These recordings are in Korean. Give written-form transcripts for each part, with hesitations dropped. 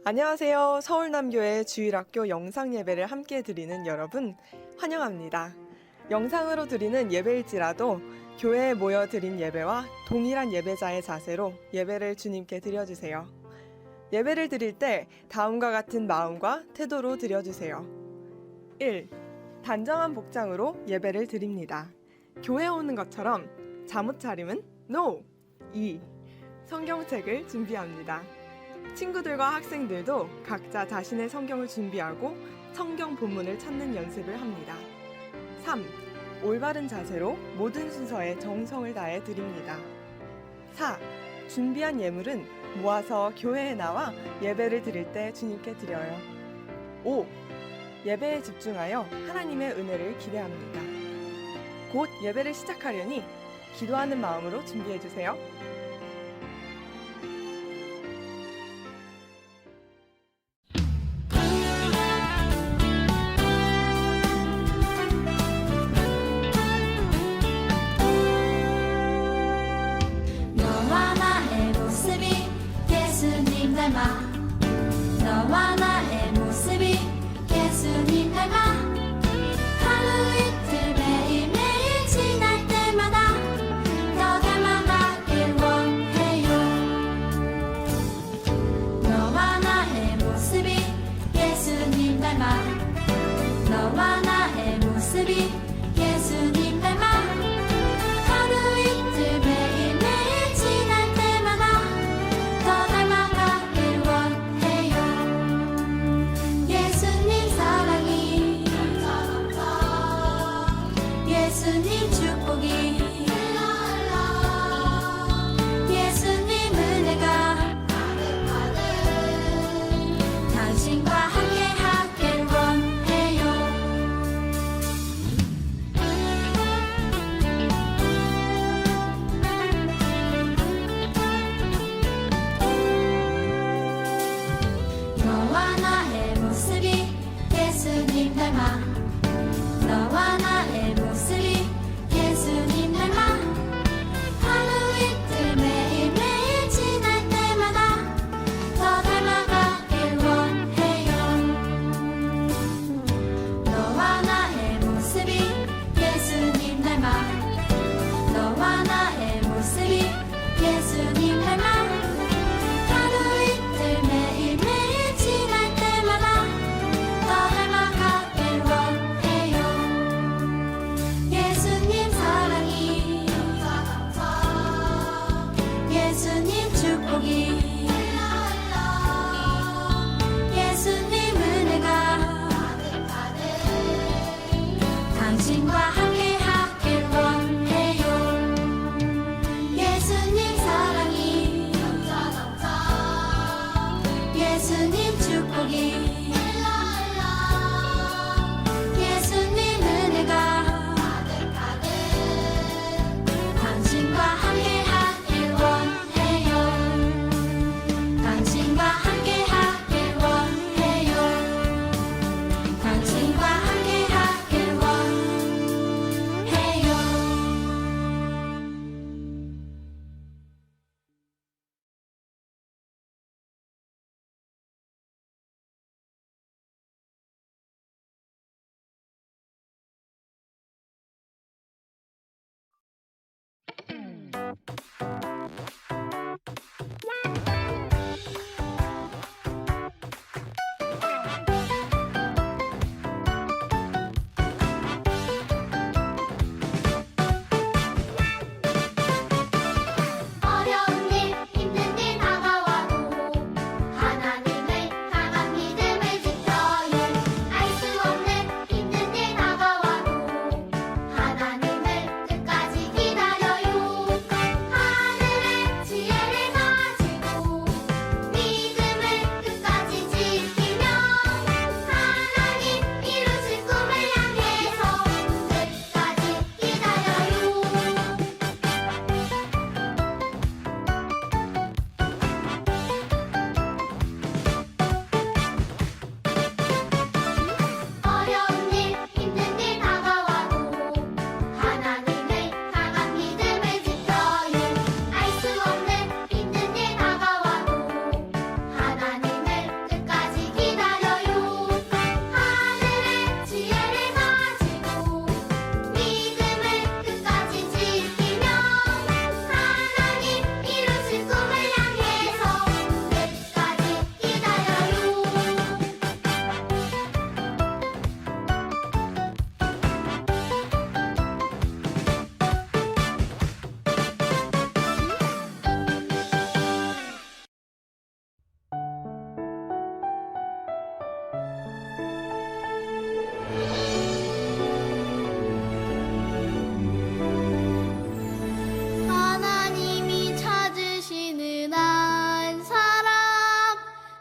안녕하세요. 서울남교회 주일학교 영상예배를 함께 드리는 여러분 환영합니다. 영상으로 드리는 예배일지라도 교회에 모여 드린 예배와 동일한 예배자의 자세로 예배를 주님께 드려주세요. 예배를 드릴 때 다음과 같은 마음과 태도로 드려주세요. 1. 단정한 복장으로 예배를 드립니다. 교회에 오는 것처럼 잠옷 차림은 NO! 2. 성경책을 준비합니다. 친구들과 학생들도 각자 자신의 성경을 준비하고 성경 본문을 찾는 연습을 합니다. 3. 올바른 자세로 모든 순서에 정성을 다해 드립니다. 4. 준비한 예물은 모아서 교회에 나와 예배를 드릴 때 주님께 드려요. 5. 예배에 집중하여 하나님의 은혜를 기대합니다. 곧 예배를 시작하려니 기도하는 마음으로 준비해 주세요. 너와 나의 모습이 예수님 닮아 하루 이틀 매일매일 지날 때마다 더 닮아가길 원해요. 너와 나의 모습이 예수님 닮아 너와 나의 모습이 예수님 닮아 하루 이틀 매일매일 지날 때마다 더 닮아가길 원해요. 예수님 사랑이 예수님 축복이 예수님 은혜가 당신과 함께 하길 원해요. 너와 나의 모습이 예수님 닮아 너와 나의 모습이 예수님 닮아 하루 이틀 매일매일 지날 때마다 더 닮아가길 원해요. 너와 나의 모습이 예수님 닮아 너와 나의 모습이 예수님 닮아 하루 이틀 매일매일 지날 때마다 더 닮아가길 원해요. 예수님 사랑이 예수님 축복이 예수님 은혜가 당신과 함께 하길 원해요. 예수님 사랑이 예수님 축복이 예수님 은혜가 당신과 함께 하길 원해요. 당신과 함께 하길 원해요. 당신과 함께 하길 원해요.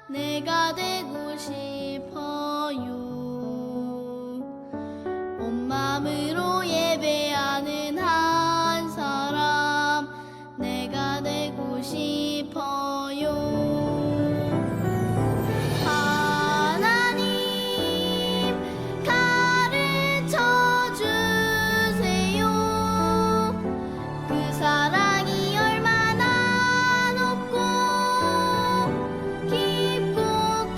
내가 되고 싶어요. 온 마음으로 예배하는 한 사람 내가 되고 싶어요. 하나님 가르쳐 주세요. 그 사랑이 얼마나 높고 깊고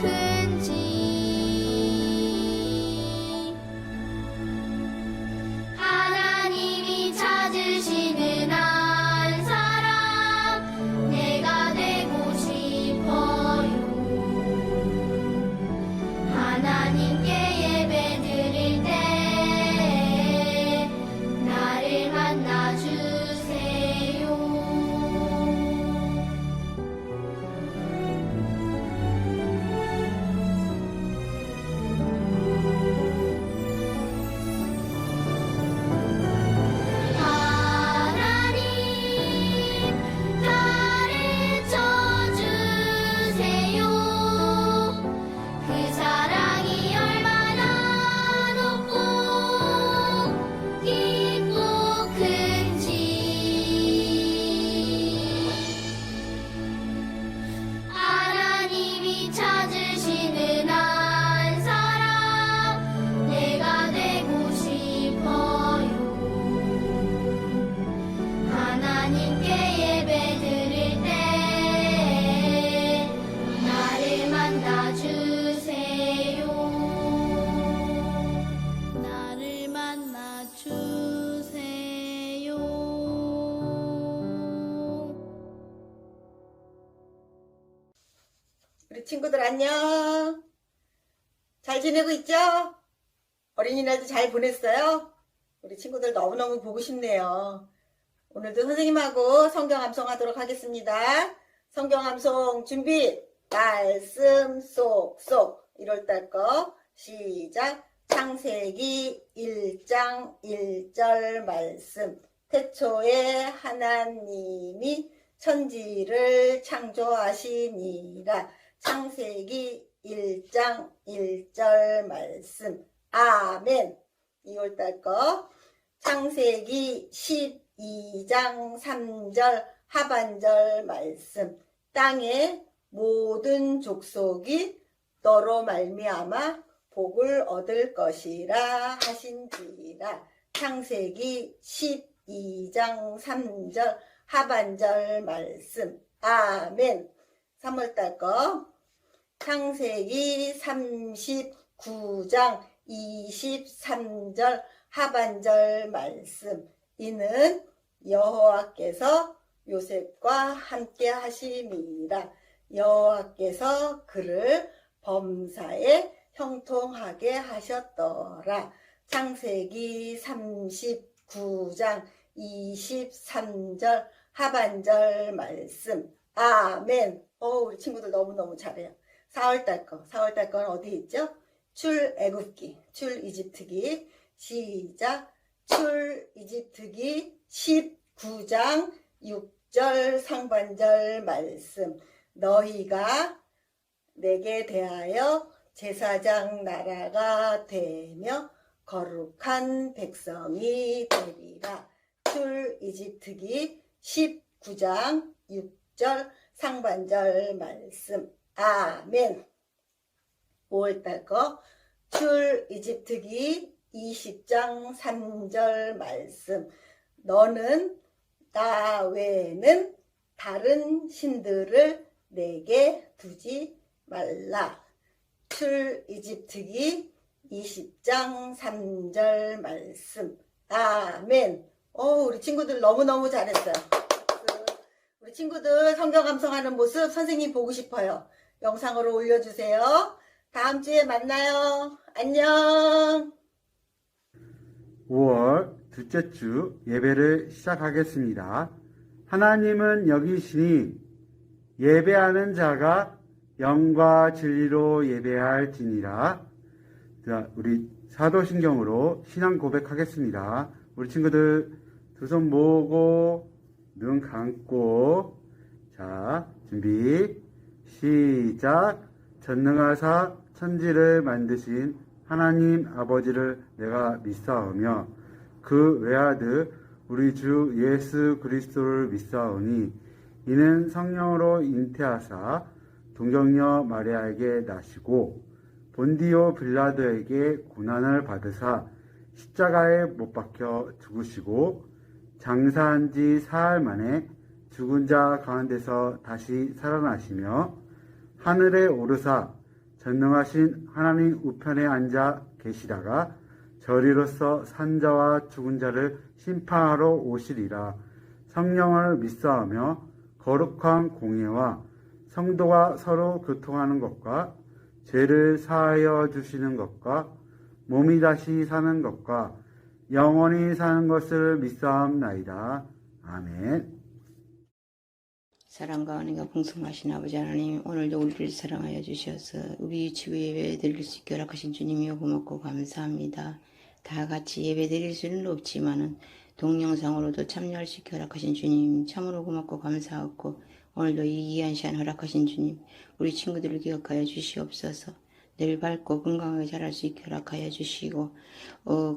큰지. 하나님이 찾으시는 한 사람 내가 되고 싶어요. 하나님께 예배 드릴 때 나를 만나 주세요. 하나님 가르쳐 주세요. 그 사랑이 얼마나 높고 깊고 큰지. 하나님이 찾으시는 한 사람 내가 되고 싶어요. 하나님께 예배 드릴 때 나를 만나 주세요. 나를 만나 주세요. 우리 친구들 안녕. 잘 지내고 있죠? 어린이날도 잘 보냈어요? 우리 친구들 너무너무 보고 싶네요. 오늘도 선생님하고 성경 암송하도록 하겠습니다. 성경 암송 준비. 말씀 쏙쏙 1월달 거 시작. 창세기 1장 1절 말씀. 태초에 하나님이 천지를 창조하시니라. 창세기 1장 1절 말씀. 아멘. 2월달 거 창세기 12장 3절 하반절 말씀. 땅의 모든 족속이 너로 말미암아 복을 얻을 것이라 하신지라. 창세기 12장 3절 하반절 말씀. 아멘. 3월달 거 창세기 39장 23절 하반절 말씀. 이는 여호와께서 요셉과 함께 하심이라. 여호와께서 그를 범사에 형통하게 하셨더라. 창세기 39장 23절 하반절 말씀. 아멘. 우리 친구들 너무너무 잘해요. 4월달 거. 4월달 거는 어디 있죠? 출애굽기, 출이집트기. 시작. 출이집트기 19장 6절 상반절 말씀. 너희가 내게 대하여 제사장 나라가 되며 거룩한 백성이 되리라. 출이집트기 19장 6절 상반절 말씀. 아멘. 5월달 거 출이집트기 20장 3절 말씀. 너는 나 외에는 다른 신들을 내게 두지 말라. 출이집트기 20장 3절 말씀. 아멘. 우리 친구들 너무너무 잘했어요. 우리 친구들 성경 감상하는 모습 선생님 보고 싶어요. 영상으로 올려주세요. 다음 주에 만나요. 안녕. 5월 둘째 주 예배를 시작하겠습니다. 하나님은 여기시니 예배하는 자가 영과 진리로 예배할지니라. 자, 우리 사도신경으로 신앙 고백하겠습니다. 우리 친구들 두 손 모으고 눈 감고 자 준비 시작. 전능하사 천지를 만드신 하나님 아버지를 내가 믿사오며 그 외아들 우리 주 예수 그리스도를 믿사오니 이는 성령으로 잉태하사 동정녀 마리아에게 나시고 본디오 빌라도에게 고난을 받으사 십자가에 못 박혀 죽으시고 장사한 지 사흘 만에 죽은 자 가운데서 다시 살아나시며 하늘에 오르사 전능하신 하나님 우편에 앉아 계시다가 저리로서 산자와 죽은 자를 심판하러 오시리라. 성령을 믿사오며 거룩한 공예와 성도가 서로 교통하는 것과 죄를 사하여 주시는 것과 몸이 다시 사는 것과 영원히 사는 것을 믿사옵나이다. 아멘. 사랑과 은혜가 풍성하신 아버지 하나님, 오늘도 우리를 사랑하여 주셔서 우리 집에 예배 드릴 수 있게 허락하신 주님이여 고맙고 감사합니다. 다 같이 예배 드릴 수는 없지만은 동영상으로도 참여할 수 있게 허락하신 주님 참으로 고맙고 감사하고, 오늘도 이 귀한 시간 허락하신 주님, 우리 친구들을 기억하여 주시옵소서. 늘 밝고 건강하게 자랄 수 있게 허락하여 주시고,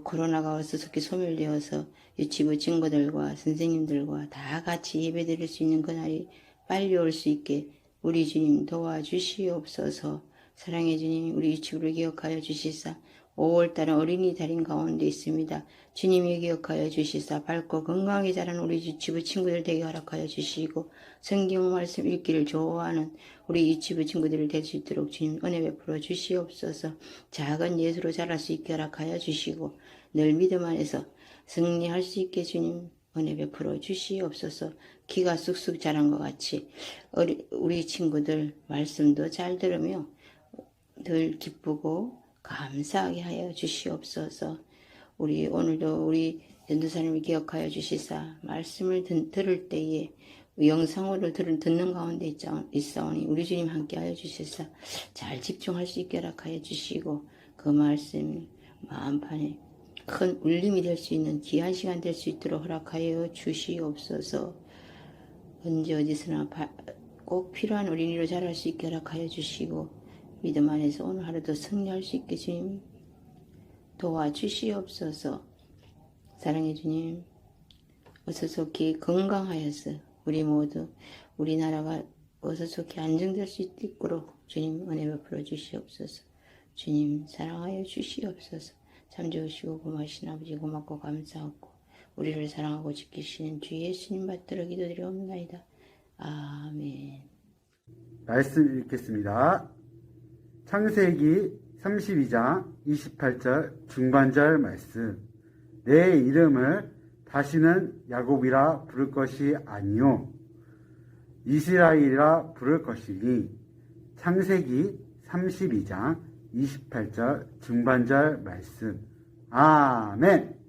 코로나가 어수선히 소멸되어서 유치부 친구들과 선생님들과 다 같이 예배 드릴 수 있는 그날이 빨리 올 수 있게 우리 주님 도와주시옵소서. 사랑의 주님, 우리 유치부를 기억하여 주시사 5월달은 어린이 달인 가운데 있습니다. 주님이 기억하여 주시사 밝고 건강하게 자란 우리 유치부 친구들 되게 허락하여 주시고, 성경 말씀 읽기를 좋아하는 우리 유치부 친구들을 될 수 있도록 주님 은혜 베풀어 주시옵소서. 작은 예수로 자랄 수 있게 허락하여 주시고, 늘 믿음 안에서 승리할 수 있게 주님 은혜 베풀어 주시옵소서. 키가 쑥쑥 자란 것 같이 우리 친구들 말씀도 잘 들으며 늘 기쁘고 감사하게 하여 주시옵소서. 우리 오늘도 우리 전도사님을 기억하여 주시사 말씀을 들을 때에 영상으로 듣는 가운데 있사오니 우리 주님 함께 하여 주시사 잘 집중할 수 있게 허락하여 주시고, 그 말씀이 마음판에 큰 울림이 될 수 있는 귀한 시간 될 수 있도록 허락하여 주시옵소서. 언제 어디서나 꼭 필요한 어린이로 자랄 수 있게 허락하여 주시고, 믿음 안에서 오늘 하루도 승리할 수 있게 주님 도와주시옵소서. 사랑의 주님, 어서속히 건강하여서 우리 모두 우리나라가 어서속히 안정될 수 있도록 주님 은혜 베풀어 주시옵소서. 주님 사랑하여 주시옵소서. 참 좋으시고 고마우신 아버지 고맙고 감사하고, 우리를 사랑하고 지키시는 주 예수님 받들어 기도드리옵나이다. 아멘. 말씀 읽겠습니다. 창세기 32장 28절 중반절 말씀. 내 이름을 다시는 야곱이라 부를 것이 아니요 이스라엘이라 부를 것이니. 창세기 32장 28절 중반절 말씀. 아멘.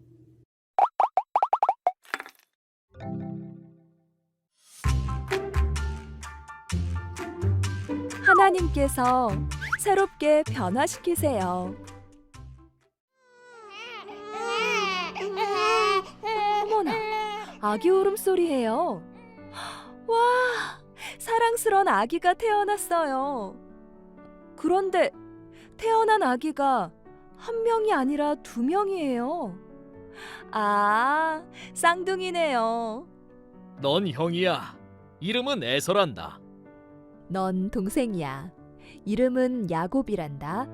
하나님께서 새롭게 변화시키세요. 어머나, 아기 울음소리예요. 와, 사랑스러운 아기가 태어났어요. 그런데 태어난 아기가 한 명이 아니라 2명이에요. 아, 쌍둥이네요. 넌 형이야. 이름은 에서란다. 넌 동생이야. 이름은 야곱이란다.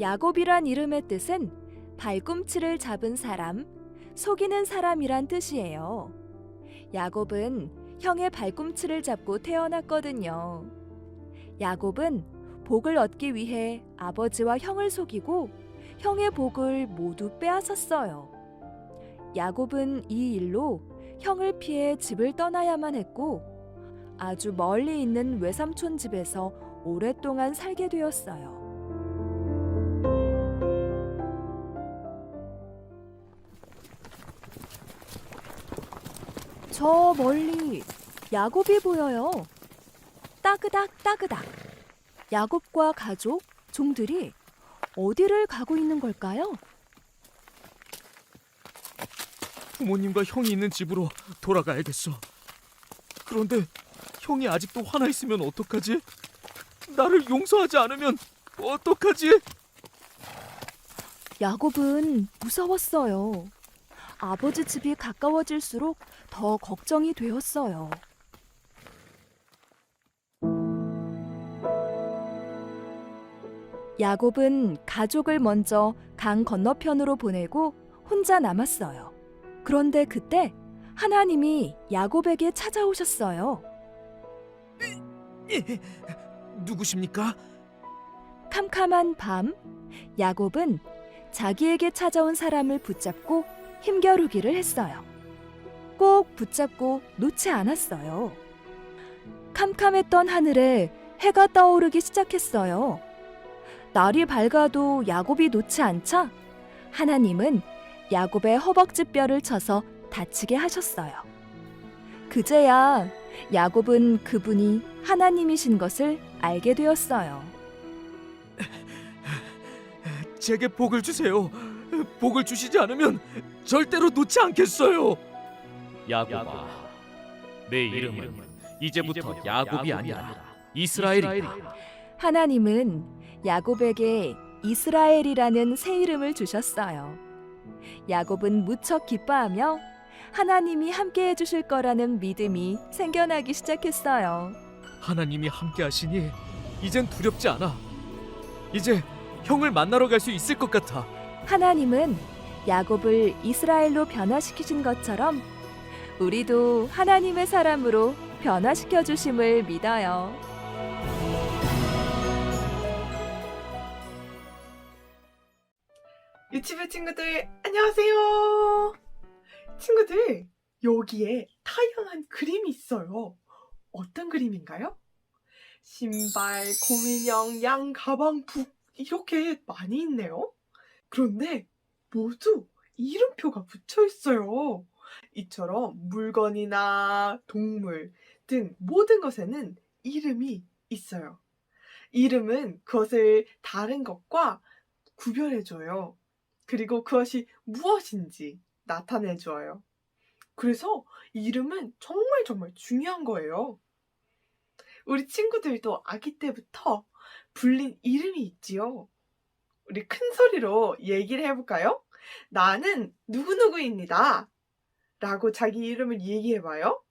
야곱이란 이름의 뜻은 발꿈치를 잡은 사람, 속이는 사람이란 뜻이에요. 야곱은 형의 발꿈치를 잡고 태어났거든요. 야곱은 복을 얻기 위해 아버지와 형을 속이고 형의 복을 모두 빼앗았어요. 야곱은 이 일로 형을 피해 집을 떠나야만 했고, 아주 멀리 있는 외삼촌 집에서 오랫동안 살게 되었어요. 저 멀리 야곱이 보여요. 따그닥 따그닥. 야곱과 가족, 종들이 어디를 가고 있는 걸까요? 부모님과 형이 있는 집으로 돌아가야겠어. 그런데 형이 아직도 화나 있으면 어떡하지? 나를 용서하지 않으면 어떡하지? 야곱은 무서웠어요. 아버지 집이 가까워질수록 더 걱정이 되었어요. 야곱은 가족을 먼저 강 건너편으로 보내고 혼자 남았어요. 그런데 그때 하나님이 야곱에게 찾아오셨어요. 누구십니까? 캄캄한 밤, 야곱은 자기에게 찾아온 사람을 붙잡고 힘겨루기를 했어요. 꼭 붙잡고 놓지 않았어요. 캄캄했던 하늘에 해가 떠오르기 시작했어요. 날이 밝아도 야곱이 놓지 않자 하나님은 야곱의 허벅지 뼈를 쳐서 다치게 하셨어요. 그제야 야곱은 그분이 하나님이신 것을 알게 되었어요. 제게 복을 주세요. 복을 주시지 않으면 절대로 놓지 않겠어요. 야곱아, 내 이름은 이제부터 야곱이 아니라 이스라엘이다. 하나님은 야곱에게 이스라엘이라는 새 이름을 주셨어요. 야곱은 무척 기뻐하며 하나님이 함께 해주실 거라는 믿음이 생겨나기 시작했어요. 하나님이 함께 하시니 이젠 두렵지 않아. 이제 형을 만나러 갈 수 있을 것 같아. 하나님은 야곱을 이스라엘로 변화시키신 것처럼 우리도 하나님의 사람으로 변화시켜 주심을 믿어요. 유치부 친구들 안녕하세요. 친구들, 여기에 다양한 그림이 있어요. 어떤 그림인가요? 신발, 곰인형, 양, 가방, 북 이렇게 많이 있네요. 그런데 모두 이름표가 붙여 있어요. 이처럼 물건이나 동물 등 모든 것에는 이름이 있어요. 이름은 그것을 다른 것과 구별해줘요. 그리고 그것이 무엇인지 나타내줘요. 그래서 이름은 정말 중요한 거예요. 우리 친구들도 아기 때부터 불린 이름이 있지요. 우리 큰 소리로 얘기를 해볼까요? 나는 누구누구입니다. 라고 자기 이름을 얘기해봐요.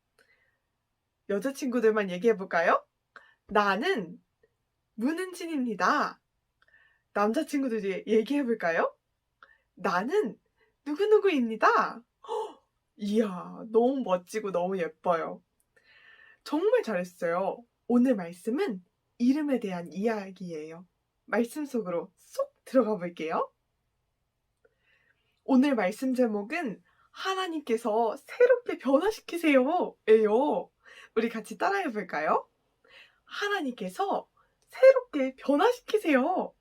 여자친구들만 얘기해볼까요? 나는 문은진입니다. 남자친구들이 얘기해볼까요? 나는 누구누구입니다. 이야, 너무 멋지고 너무 예뻐요. 정말 잘했어요. 오늘 말씀은 이름에 대한 이야기예요. 말씀 속으로 쏙 들어가 볼게요. 오늘 말씀 제목은 하나님께서 새롭게 변화시키세요 예요. 우리 같이 따라해 볼까요? 하나님께서 새롭게 변화시키세요.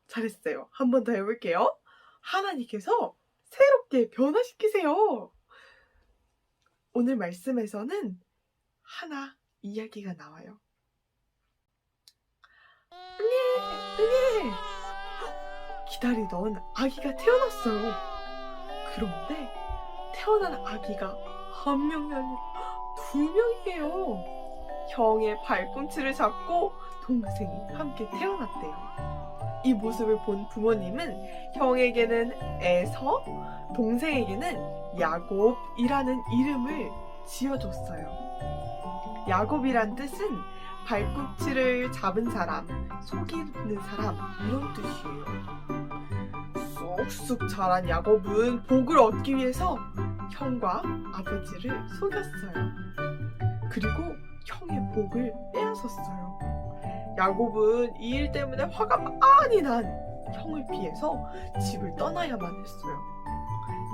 잘했어요. 한 번 더 해볼게요. 하나님께서 새롭게 변화시키세요. 오늘 말씀에서는 하나 이야기가 나와요. 응애! 기다리던 아기가 태어났어요. 그런데 태어난 아기가 한 명이 아니라 두 명이에요. 형의 발꿈치를 잡고 동생이 함께 태어났대요. 이 모습을 본 부모님은 형에게는 에서, 동생에게는 야곱이라는 이름을 지어줬어요. 야곱이란 뜻은 발꿈치를 잡은 사람, 속이는 사람 이런 뜻이에요. 쑥쑥 자란 야곱은 복을 얻기 위해서 형과 아버지를 속였어요. 그리고 형의 복을 빼앗았어요. 야곱은 이 일 때문에 화가 많이 난 형을 피해서 집을 떠나야만 했어요.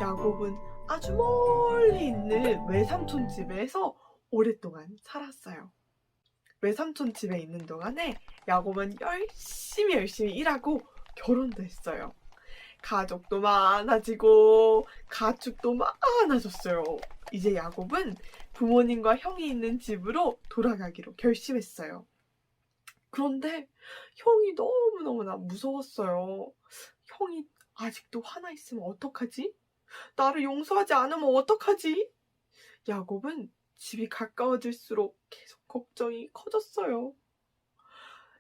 야곱은 아주 멀리 있는 외삼촌 집에서 오랫동안 살았어요. 외삼촌 집에 있는 동안에 야곱은 열심히 일하고 결혼도 했어요. 가족도 많아지고 가축도 많아졌어요. 이제 야곱은 부모님과 형이 있는 집으로 돌아가기로 결심했어요. 그런데 형이 너무너무나 무서웠어요. 형이 아직도 화나 있으면 어떡하지? 나를 용서하지 않으면 어떡하지? 야곱은 집이 가까워질수록 계속 걱정이 커졌어요.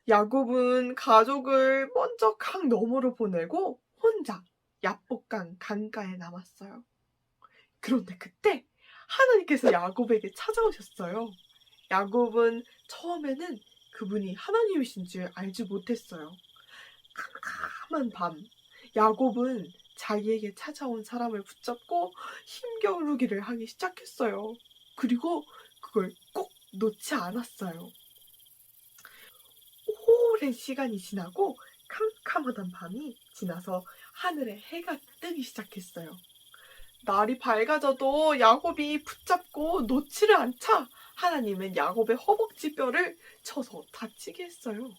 야곱은 가족을 먼저 강 너머로 보내고 혼자 야복강 강가에 남았어요. 그런데 그때 하나님께서 야곱에게 찾아오셨어요. 야곱은 처음에는 그분이 하나님이신 줄 알지 못했어요. 캄캄한 밤, 야곱은 자기에게 찾아온 사람을 붙잡고 힘겨루기를 하기 시작했어요. 그리고 그걸 꼭 놓지 않았어요. 오랜 시간이 지나고 캄캄하던 밤이 지나서 하늘에 해가 뜨기 시작했어요. 날이 밝아져도 야곱이 붙잡고 놓지를 않자 하나님은 야곱의 허벅지 뼈를 쳐서 다치게 했어요.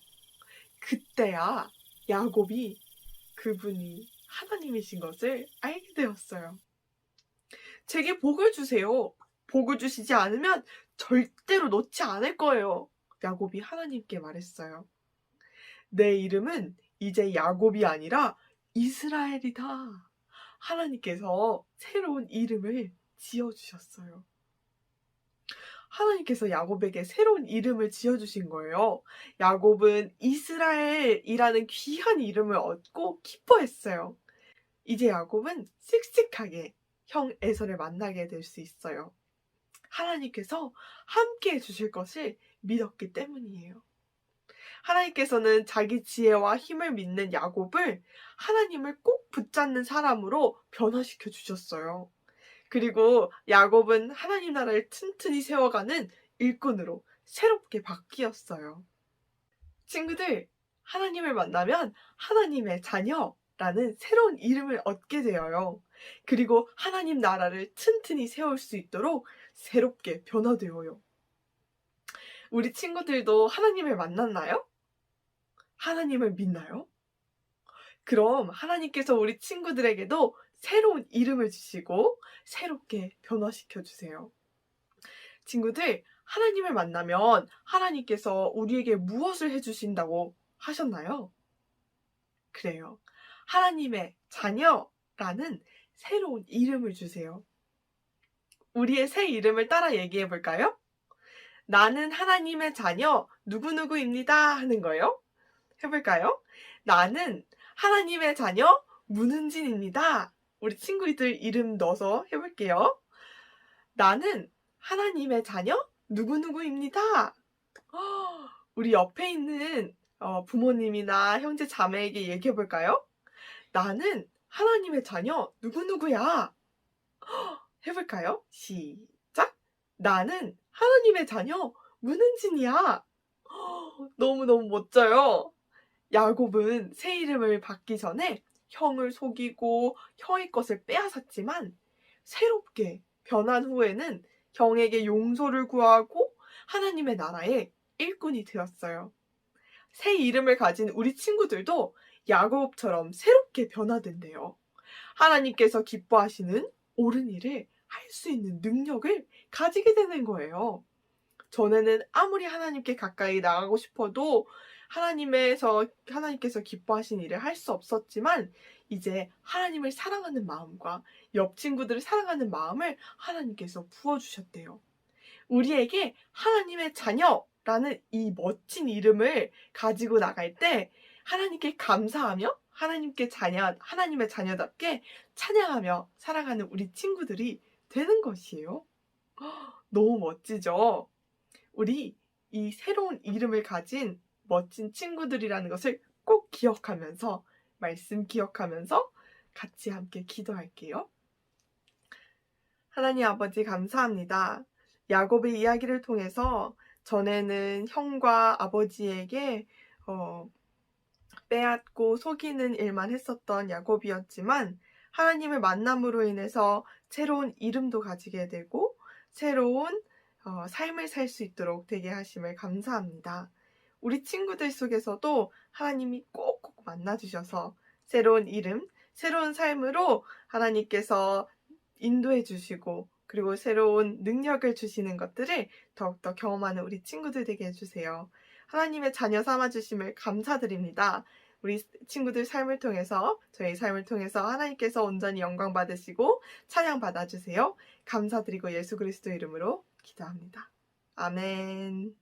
그때야 야곱이 그분이 하나님이신 것을 알게 되었어요. 제게 복을 주세요. 복을 주시지 않으면 절대로 놓지 않을 거예요. 야곱이 하나님께 말했어요. 내 이름은 이제 야곱이 아니라 이스라엘이다. 하나님께서 새로운 이름을 지어주셨어요. 하나님께서 야곱에게 새로운 이름을 지어주신 거예요. 야곱은 이스라엘이라는 귀한 이름을 얻고 기뻐했어요. 이제 야곱은 씩씩하게 형 에서를 만나게 될 수 있어요. 하나님께서 함께 해주실 것을 믿었기 때문이에요. 하나님께서는 자기 지혜와 힘을 믿는 야곱을 하나님을 꼭 붙잡는 사람으로 변화시켜 주셨어요. 그리고 야곱은 하나님 나라를 튼튼히 세워가는 일꾼으로 새롭게 바뀌었어요. 친구들, 하나님을 만나면 하나님의 자녀라는 새로운 이름을 얻게 되어요. 그리고 하나님 나라를 튼튼히 세울 수 있도록 새롭게 변화되어요. 우리 친구들도 하나님을 만났나요? 하나님을 믿나요? 그럼 하나님께서 우리 친구들에게도 새로운 이름을 주시고 새롭게 변화시켜 주세요. 친구들, 하나님을 만나면 하나님께서 우리에게 무엇을 해주신다고 하셨나요? 그래요. 하나님의 자녀라는 새로운 이름을 주세요. 우리의 새 이름을 따라 얘기해 볼까요? 나는 하나님의 자녀 누구누구입니다 하는 거예요. 해볼까요? 나는 하나님의 자녀 문은진입니다. 우리 친구들 이름 넣어서 해볼게요. 나는 하나님의 자녀 누구누구입니다. 우리 옆에 있는 부모님이나 형제 자매에게 얘기해볼까요? 나는 하나님의 자녀 누구누구야. 해볼까요? 시작! 나는 하나님의 자녀 문은진이야. 너무너무 멋져요. 야곱은 새 이름을 받기 전에 형을 속이고 형의 것을 빼앗았지만 새롭게 변한 후에는 형에게 용서를 구하고 하나님의 나라의 일꾼이 되었어요. 새 이름을 가진 우리 친구들도 야곱처럼 새롭게 변화된대요. 하나님께서 기뻐하시는 옳은 일을 할 수 있는 능력을 가지게 되는 거예요. 전에는 아무리 하나님께 가까이 나가고 싶어도 하나님께서 기뻐하신 일을 할 수 없었지만 이제 하나님을 사랑하는 마음과 옆 친구들을 사랑하는 마음을 하나님께서 부어주셨대요. 우리에게 하나님의 자녀라는 이 멋진 이름을 가지고 나갈 때 하나님께 감사하며 하나님의 자녀답게 찬양하며 살아가는 우리 친구들이 되는 것이에요. 너무 멋지죠? 우리 이 새로운 이름을 가진 멋진 친구들이라는 것을 꼭 기억하면서 말씀 기억하면서 같이 함께 기도할게요. 하나님 아버지 감사합니다. 야곱의 이야기를 통해서 전에는 형과 아버지에게 빼앗고 속이는 일만 했었던 야곱이었지만 하나님을 만남으로 인해서 새로운 이름도 가지게 되고 새로운 삶을 살 수 있도록 되게 하심을 감사합니다. 우리 친구들 속에서도 하나님이 꼭꼭 만나주셔서 새로운 이름, 새로운 삶으로 하나님께서 인도해 주시고 그리고 새로운 능력을 주시는 것들을 더욱더 경험하는 우리 친구들 되게 해주세요. 하나님의 자녀 삼아주심을 감사드립니다. 우리 친구들 삶을 통해서 저희 삶을 통해서 하나님께서 온전히 영광 받으시고 찬양 받아주세요. 감사드리고 예수 그리스도 이름으로 기도합니다. 아멘.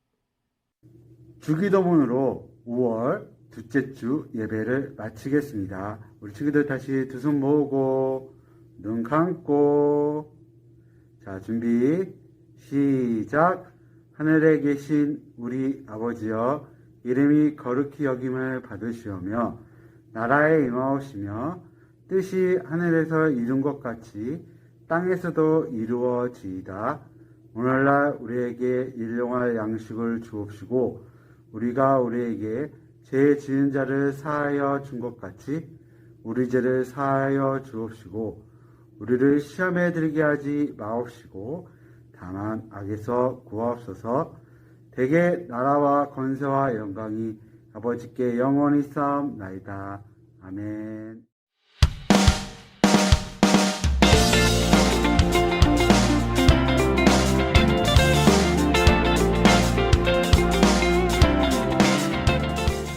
주기도문으로 5월 둘째 주 예배를 마치겠습니다. 우리 친구들 다시 두 손 모으고 눈 감고 자 준비 시작. 하늘에 계신 우리 아버지여 이름이 거룩히 여김을 받으시오며 나라에 임하오시며 뜻이 하늘에서 이룬 것 같이 땅에서도 이루어지이다. 오늘날 우리에게 일용할 양식을 주옵시고 우리가 우리에게 죄 지은 자를 사하여 준 것 같이 우리 죄를 사하여 주옵시고 우리를 시험에 들게 하지 마옵시고 다만 악에서 구하옵소서. 대개 나라와 권세와 영광이 아버지께 영원히 쌓옵나이다. 아멘.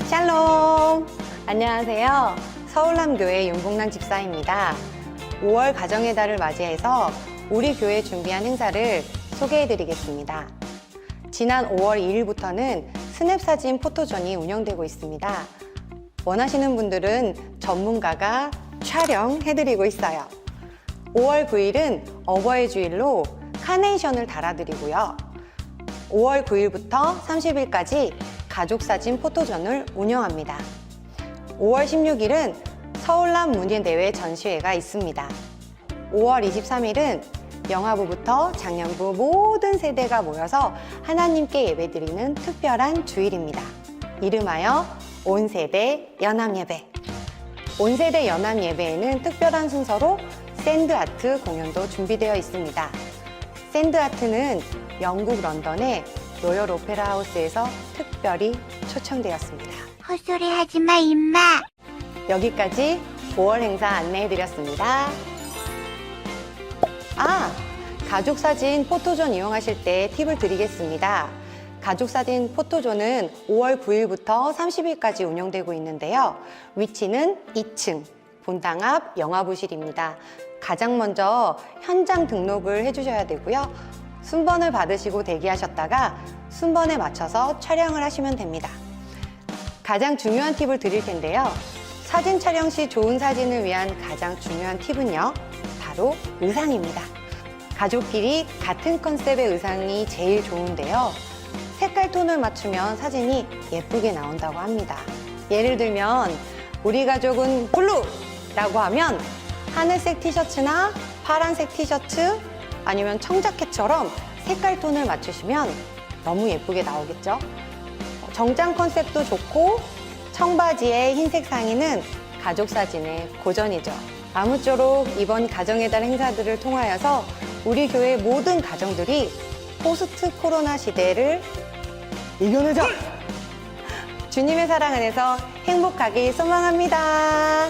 샬롬! 안녕하세요. 서울남교회 윤봉란 집사입니다. 5월 가정의 달을 맞이해서 우리 교회 준비한 행사를 소개해드리겠습니다. 지난 5월 2일부터는 스냅사진 포토존이 운영되고 있습니다. 원하시는 분들은 전문가가 촬영해드리고 있어요. 5월 9일은 어버이 주일로 카네이션을 달아드리고요. 5월 9일부터 30일까지 가족사진 포토존을 운영합니다. 5월 16일은 서울남 문예대회 전시회가 있습니다. 5월 23일은 영아부부터 장년부 모든 세대가 모여서 하나님께 예배드리는 특별한 주일입니다. 이름하여 온세대 연합예배. 온세대 연합예배에는 특별한 순서로 샌드아트 공연도 준비되어 있습니다. 샌드아트는 영국 런던의 로열 오페라 하우스에서 특별히 초청되었습니다. 헛소리 하지마 임마. 여기까지 5월 행사 안내해드렸습니다. 가족사진 포토존 이용하실 때 팁을 드리겠습니다. 가족사진 포토존은 5월 9일부터 30일까지 운영되고 있는데요. 위치는 2층, 본당 앞 영화부실입니다. 가장 먼저 현장 등록을 해주셔야 되고요. 순번을 받으시고 대기하셨다가 순번에 맞춰서 촬영을 하시면 됩니다. 가장 중요한 팁을 드릴 텐데요. 사진 촬영 시 좋은 사진을 위한 가장 중요한 팁은요. 바로 의상입니다. 가족끼리 같은 컨셉의 의상이 제일 좋은데요. 색깔 톤을 맞추면 사진이 예쁘게 나온다고 합니다. 예를 들면 우리 가족은 블루라고 하면 하늘색 티셔츠나 파란색 티셔츠 아니면 청자켓처럼 색깔 톤을 맞추시면 너무 예쁘게 나오겠죠? 정장 컨셉도 좋고 청바지에 흰색 상의는 가족 사진의 고전이죠. 아무쪼록 이번 가정의 달 행사들을 통하여서 우리 교회 모든 가정들이 포스트 코로나 시대를 이겨내자! 주님의 사랑 안에서 행복하길 소망합니다.